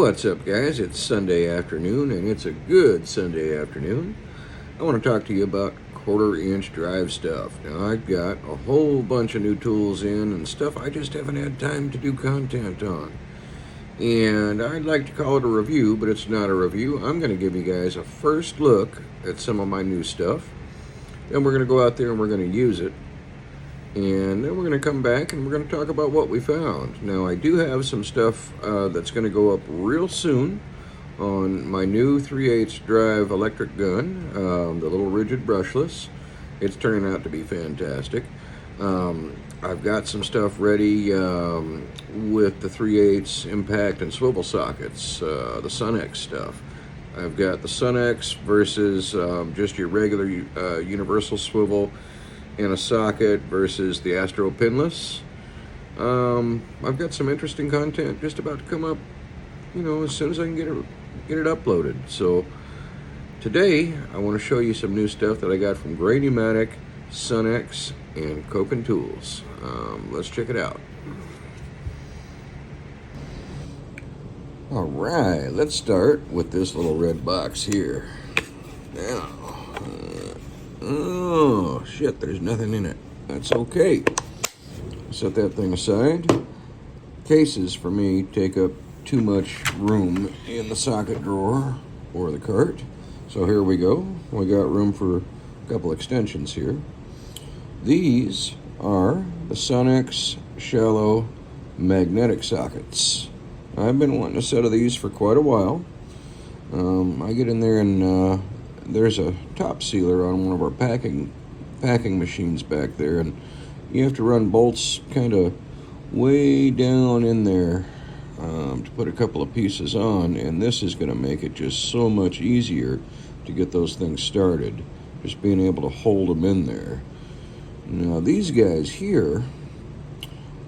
What's up, guys? It's Sunday afternoon, and it's a good Sunday afternoon. I want to talk to you about quarter-inch drive stuff. Now, I've got a whole bunch of new tools in and stuff I just haven't had time to do content on. And I'd like to call it a review, but it's not a review. I'm going to give you guys a first look at some of my new stuff. Then we're going to go out there and we're going to use it. And then we're going to come back and we're going to talk about what we found. Now, I do have some stuff that's going to go up real soon on my new 3/8 drive electric gun, the little rigid brushless. It's turning out to be fantastic. I've got some stuff ready with the 3/8 impact and swivel sockets, the Sunex stuff. I've got the Sunex versus just your regular universal swivel in a socket versus the Astro pinless. I've got some interesting content just about to come up, as soon as I can get it uploaded. So today I want to show you some new stuff that I got from Gray Pneumatic, Sunex, and Koken tools. Let's check it out. All right, let's start with this little red box here. Now, oh shit, there's nothing in it. That's okay. Set that thing aside. Cases for me take up too much room in the socket drawer or the cart. So here we go. We got room for a couple extensions here. These are the Sunex shallow magnetic sockets. I've been wanting a set of these for quite a while. I get in there and there's a top sealer on one of our packing machines back there, and you have to run bolts kind of way down in there to put a couple of pieces on, and this is going to make it just so much easier to get those things started, just being able to hold them in there. Now these guys here,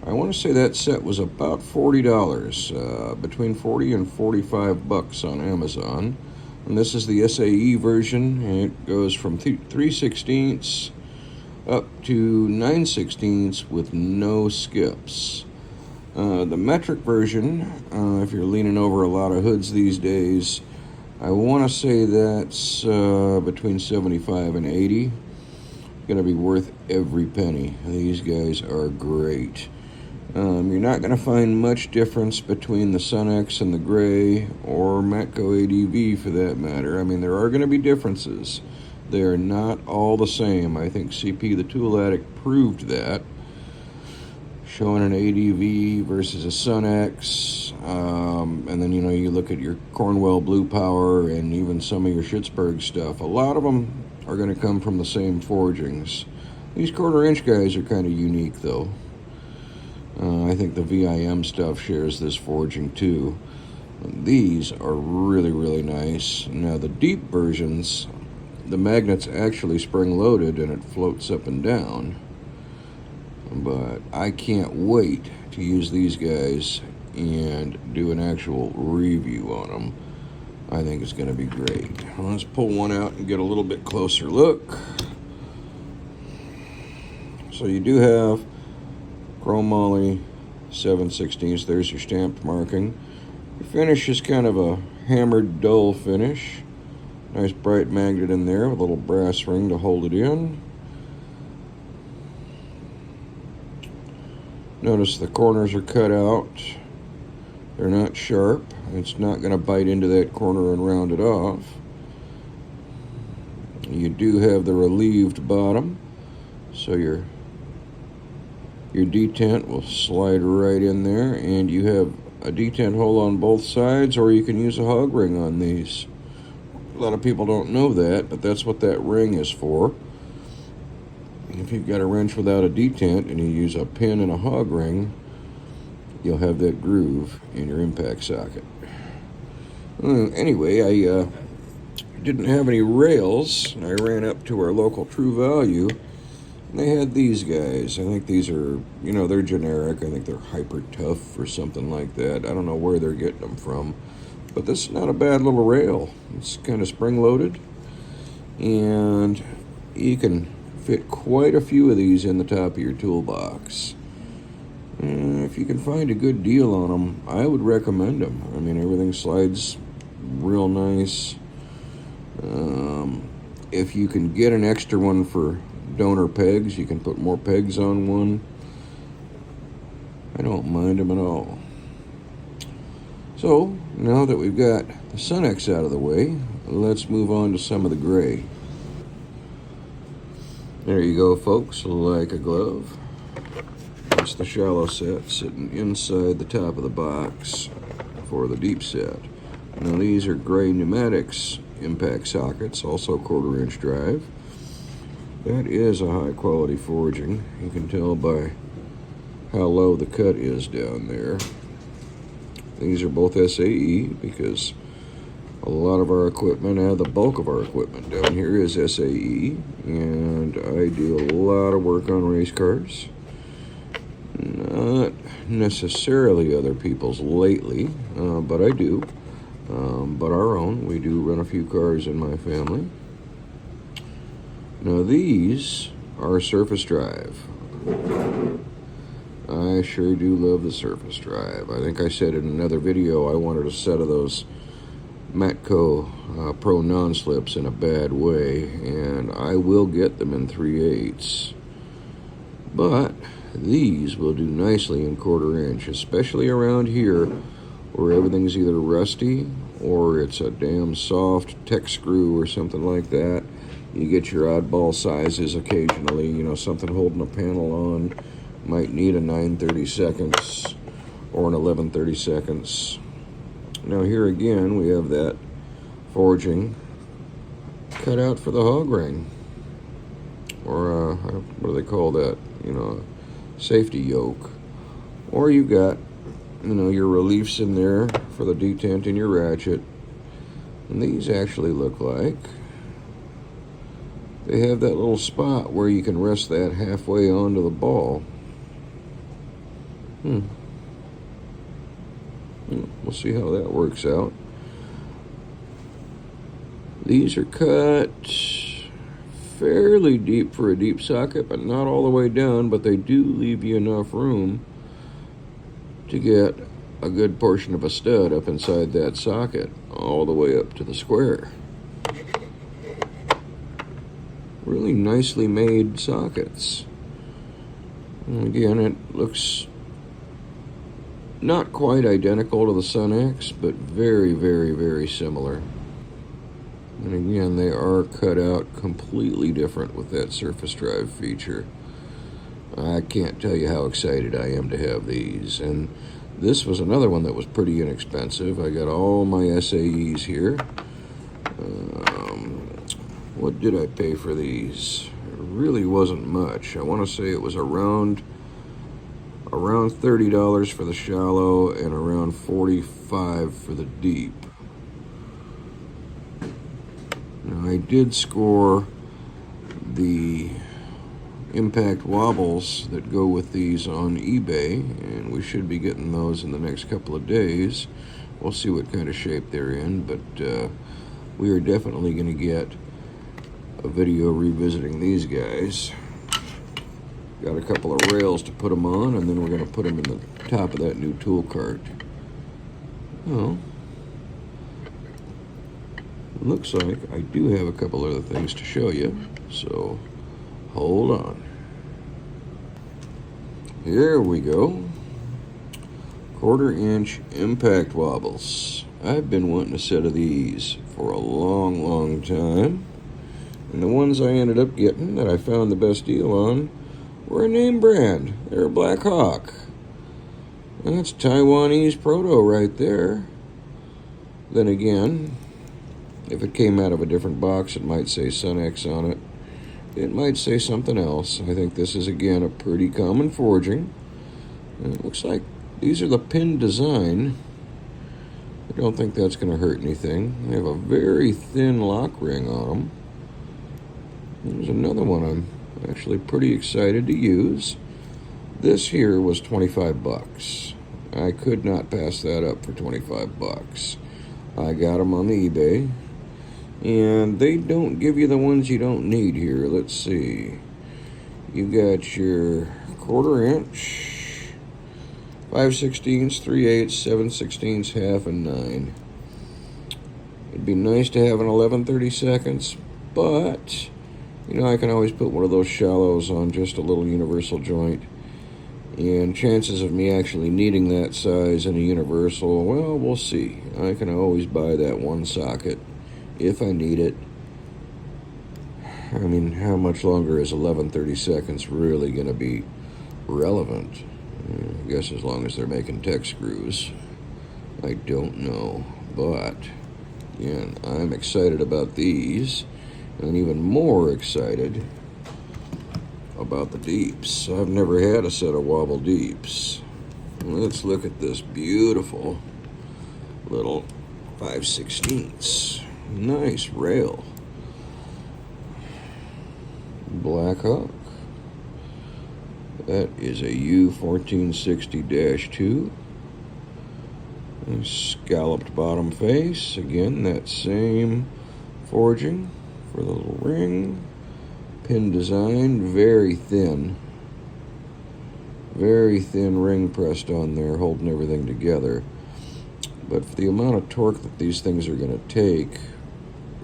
I want to say that set was about $40, between 40 and 45 bucks on Amazon. And this is the SAE version, and it goes from 3/16 up to 9/16 with no skips. The metric version, if you're leaning over a lot of hoods these days, I want to say that's between 75 and 80. Going to be worth every penny. These guys are great. You're not going to find much difference between the Sunex and the Gray or Matco ADV for that matter. I mean, there are going to be differences. They're not all the same. I think CP the Tool Addict proved that. Showing an ADV versus a Sunex, and then you look at your Cornwell Blue Power and even some of your Schittsburg stuff. A lot of them are going to come from the same forgings. These quarter-inch guys are kind of unique, though. I think the VIM stuff shares this forging too. These are really, really nice. Now the deep versions, the magnet's actually spring-loaded and it floats up and down. But I can't wait to use these guys and do an actual review on them. I think it's going to be great. Let's pull one out and get a little bit closer look. So you do have chromoly 7/16. There's your stamped marking. The finish is kind of a hammered dull finish. Nice bright magnet in there with a little brass ring to hold it in. Notice the corners are cut out. They're not sharp. It's not going to bite into that corner and round it off. You do have the relieved bottom, so your detent will slide right in there, and you have a detent hole on both sides, or you can use a hog ring on these. A lot of people don't know that, but that's what that ring is for. If you've got a wrench without a detent and you use a pin and a hog ring, you'll have that groove in your impact socket. Anyway, I didn't have any rails, and I ran up to our local True Value. They had these guys. I think these are, they're generic. I think they're hyper tough or something like that. I don't know where they're getting them from. But this is not a bad little rail. It's kind of spring-loaded. And you can fit quite a few of these in the top of your toolbox. If you can find a good deal on them, I would recommend them. I mean, everything slides real nice. If you can get an extra one for donor pegs, you can put more pegs on one. I don't mind them at all. So, now that we've got the Sunex out of the way, let's move on to some of the gray. There you go, folks, like a glove. That's the shallow set sitting inside the top of the box for the deep set. Now these are gray pneumatics impact sockets, also 1/4 inch drive. That is a high quality forging. You can tell by how low the cut is down there. These are both SAE because a lot of our equipment, the bulk of our equipment down here is SAE, and I do a lot of work on race cars. Not necessarily other people's lately, but I do. But our own. We do run a few cars in my family. Now these are surface drive. I sure do love the surface drive. I think I said in another video I wanted a set of those Matco Pro non-slips in a bad way, and I will get them in 3/8. But these will do nicely in 1/4 inch, especially around here where everything's either rusty or it's a damn soft tech screw or something like that. You get your oddball sizes occasionally, you know, something holding a panel on might need a 9/32 or an 11/32. Now here again we have that forging cut out for the hog ring, or what do they call that, you know, safety yoke. Or you got, you know, your reliefs in there for the detent in your ratchet. And these actually look like they have that little spot where you can rest that halfway onto the ball. We'll see how that works out. These are cut fairly deep for a deep socket, but not all the way down, but they do leave you enough room to get a good portion of a stud up inside that socket, all the way up to the square. Really nicely made sockets. And again, it looks not quite identical to the Sunex, but very, very, very similar. And again, they are cut out completely different with that surface drive feature. I can't tell you how excited I am to have these. And this was another one that was pretty inexpensive. I got all my SAEs here. What did I pay for these? It really wasn't much. I want to say it was around $30 for the shallow and around $45 for the deep. Now I did score the impact wobbles that go with these on eBay, and we should be getting those in the next couple of days. We'll see what kind of shape they're in, but we are definitely going to get a video revisiting these guys. Got a couple of rails to put them on, and then we're going to put them in the top of that new tool cart. Well, looks like I do have a couple other things to show you, so hold on. Here we go. 1/4 inch impact wobbles. I've been wanting a set of these for a long, long time. And the ones I ended up getting that I found the best deal on were a name brand. They're Blackhawk. That's Taiwanese Proto right there. Then again, if it came out of a different box, it might say Sunex on it. It might say something else. I think this is, again, a pretty common forging. And it looks like these are the pin design. I don't think that's going to hurt anything. They have a very thin lock ring on them. There's another one I'm actually pretty excited to use. This here was 25 bucks. I could not pass that up for 25 bucks. I got them on the eBay. And they don't give you the ones you don't need here. Let's see. You got your 1/4 inch. 5/16, 3/8, 7/16, half, and 9. It'd be nice to have an 11/32, but, you know, I can always put one of those shallows on just a little universal joint. And chances of me actually needing that size in a universal, well, we'll see. I can always buy that one socket if I need it. I mean, how much longer is 11/32 really going to be relevant? I guess as long as they're making tech screws. I don't know. But, again, I'm excited about these. And even more excited about the deeps. I've never had a set of wobble deeps. Let's look at this beautiful little 5/16. Nice rail. Blackhawk. That is a U1460-2. Scalloped bottom face. Again, that same forging for the little ring. Pin design, very thin ring pressed on there, holding everything together. But for the amount of torque that these things are going to take,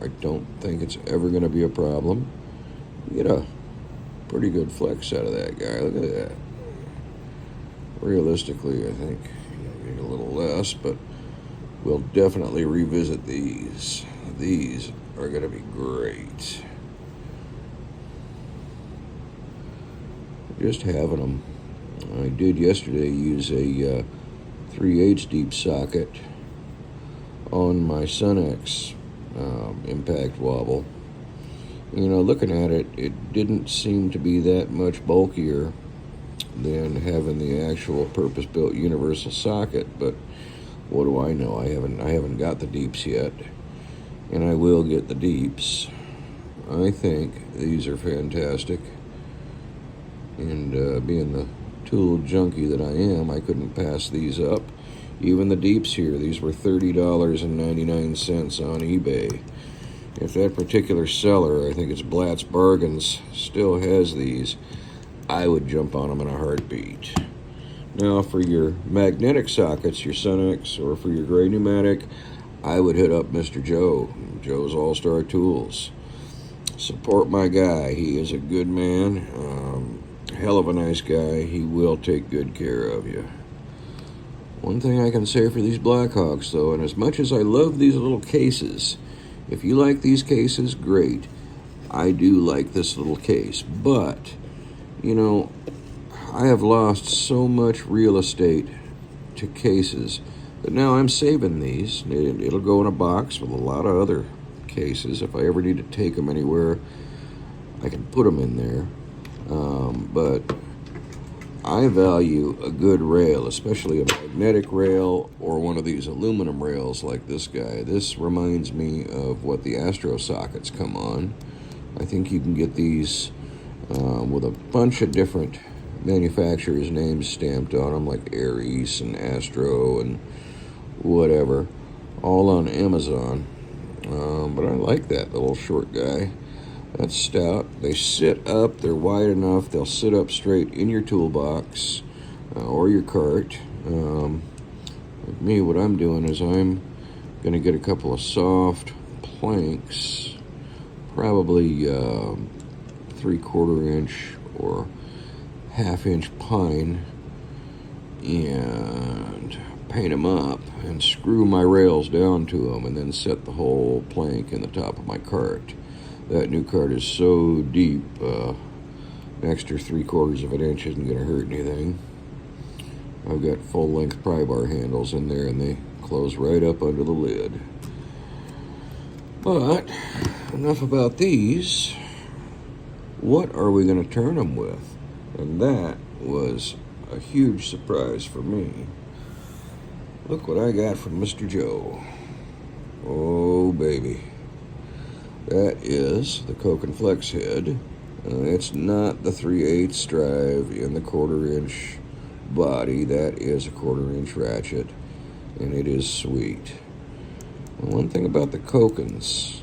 I don't think it's ever going to be a problem. You get a pretty good flex out of that guy. Look at that. Realistically, I think you get a little less, but we'll definitely revisit these. These are going to be great. Just having them. I did yesterday use a 3/8 deep socket on my Sunex impact wobble. You know, looking at it, it didn't seem to be that much bulkier than having the actual purpose-built universal socket. But what do I know? I haven't got the deeps yet, and I will get the deeps. I think these are fantastic. And being the tool junkie that I am, I couldn't pass these up. Even the deeps here, these were $30.99 on eBay. If that particular seller, I think it's Blatt's Bargains, still has these, I would jump on them in a heartbeat. Now, for your magnetic sockets, your Sunex, or for your gray pneumatic, I would hit up Mr. Joe, Joe's All-Star Tools. Support my guy. He is a good man. Hell of a nice guy. He will take good care of you. One thing I can say for these Blackhawks, though, and as much as I love these little cases, if you like these cases, great. I do like this little case. But, you know, I have lost so much real estate to cases that now I'm saving these. It'll go in a box with a lot of other cases. If I ever need to take them anywhere, I can put them in there. But I value a good rail, especially a magnetic rail or one of these aluminum rails like this guy. This reminds me of what the Astro sockets come on. I think you can get these with a bunch of different manufacturers' names stamped on them, like Aries and Astro and whatever, all on Amazon. But I like that little short guy. That's stout. They sit up. They're wide enough. They'll sit up straight in your toolbox or your cart. Like me, what I'm doing is I'm going to get a couple of soft planks, probably 3/4 inch or 1/2 inch pine, and paint them up and screw my rails down to them, and then set the whole plank in the top of my cart. That new cart is so deep, an extra 3/4 of an inch isn't going to hurt anything. I've got full-length pry bar handles in there, and they close right up under the lid. But enough about these. What are we going to turn them with? And that was a huge surprise for me. Look what I got from Mr. Joe. Oh, baby. That is the Koken flex head. It's not the 3/8 drive in the 1/4 inch body. That is a 1/4 inch ratchet, and it is sweet. And one thing about the Kokens,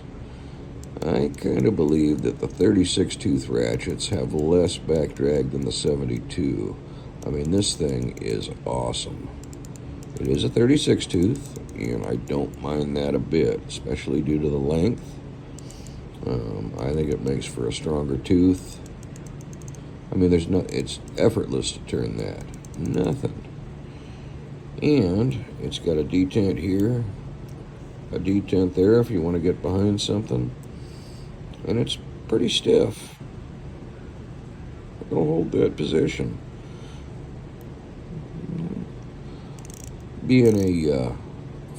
I kind of believe that the 36 tooth ratchets have less back drag than the 72. I mean, this thing is awesome. It is a 36 tooth, and I don't mind that a bit, especially due to the length. I think it makes for a stronger tooth. I mean, it's effortless to turn that. Nothing. And it's got a detent here, a detent there if you want to get behind something. And it's pretty stiff. It'll hold that position. Being a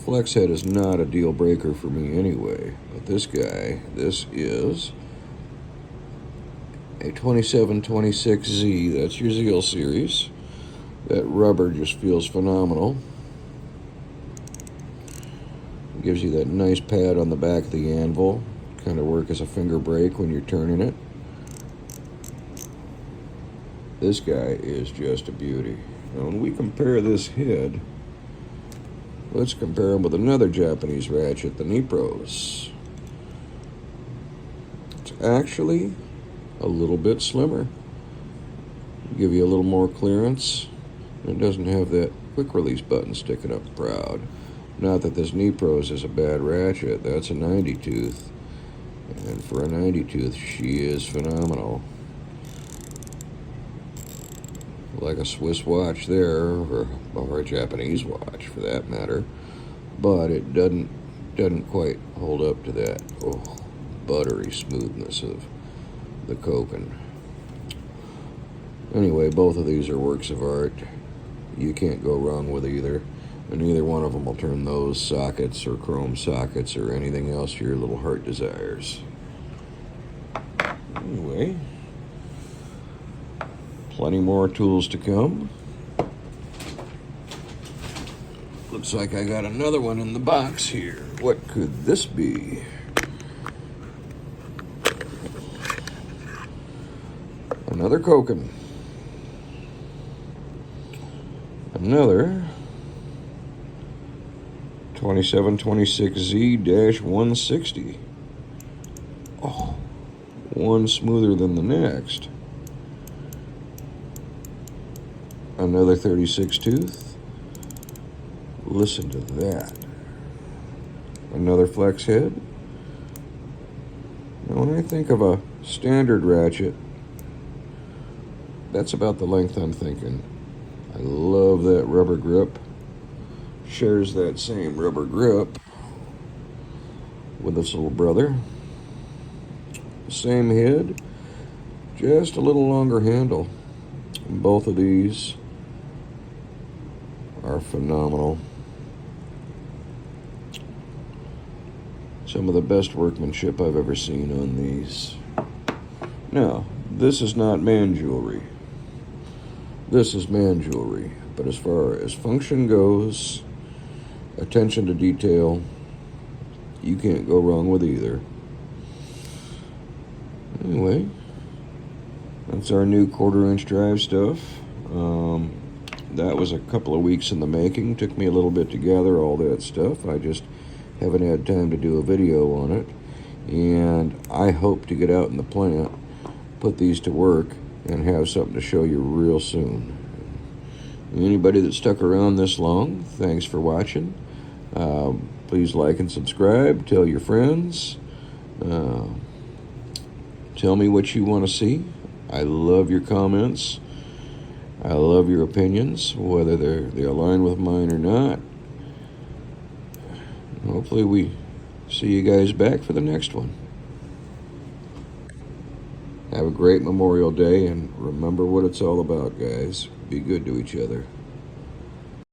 flex head is not a deal breaker for me anyway. But this guy, this is a 2726Z. That's your Zeal Series. That rubber just feels phenomenal. It gives you that nice pad on the back of the anvil. Kind of work as a finger brake when you're turning it. This guy is just a beauty. Now when we compare this head, let's compare him with another Japanese ratchet, the Nipros. It's actually a little bit slimmer. Give you a little more clearance. It doesn't have that quick release button sticking up proud. Not that this Nipros is a bad ratchet. That's a 90 tooth. And for a 90 tooth, she is phenomenal. Like a Swiss watch there, or a Japanese watch for that matter. But it doesn't quite hold up to that buttery smoothness of the Koken. Anyway, both of these are works of art. You can't go wrong with either. And either one of them will turn those sockets or chrome sockets or anything else your little heart desires. Anyway, plenty more tools to come. Looks like I got another one in the box here. What could this be? Another Koken. Another 2726Z-160. Oh, one smoother than the next. Another 36 tooth. Listen to that. Another flex head. Now when I think of a standard ratchet, that's about the length I'm thinking. I love that rubber grip. Shares that same rubber grip with its little brother. Same head, just a little longer handle. Both of these are phenomenal. Some of the best workmanship I've ever seen on these. Now, this is not man jewelry. This is man jewelry. But as far as function goes, attention to detail, you can't go wrong with either. Anyway, that's our new 1/4-inch drive stuff. That was a couple of weeks in the making. Took me a little bit to gather all that stuff. I just haven't had time to do a video on it. And I hope to get out in the plant, put these to work, and have something to show you real soon. Anybody that stuck around this long, thanks for watching. Please like and subscribe. Tell your friends. Tell me what you want to see. I love your comments. I love your opinions, whether they align with mine or not. Hopefully we see you guys back for the next one. Have a great Memorial Day, and remember what it's all about, guys. Be good to each other.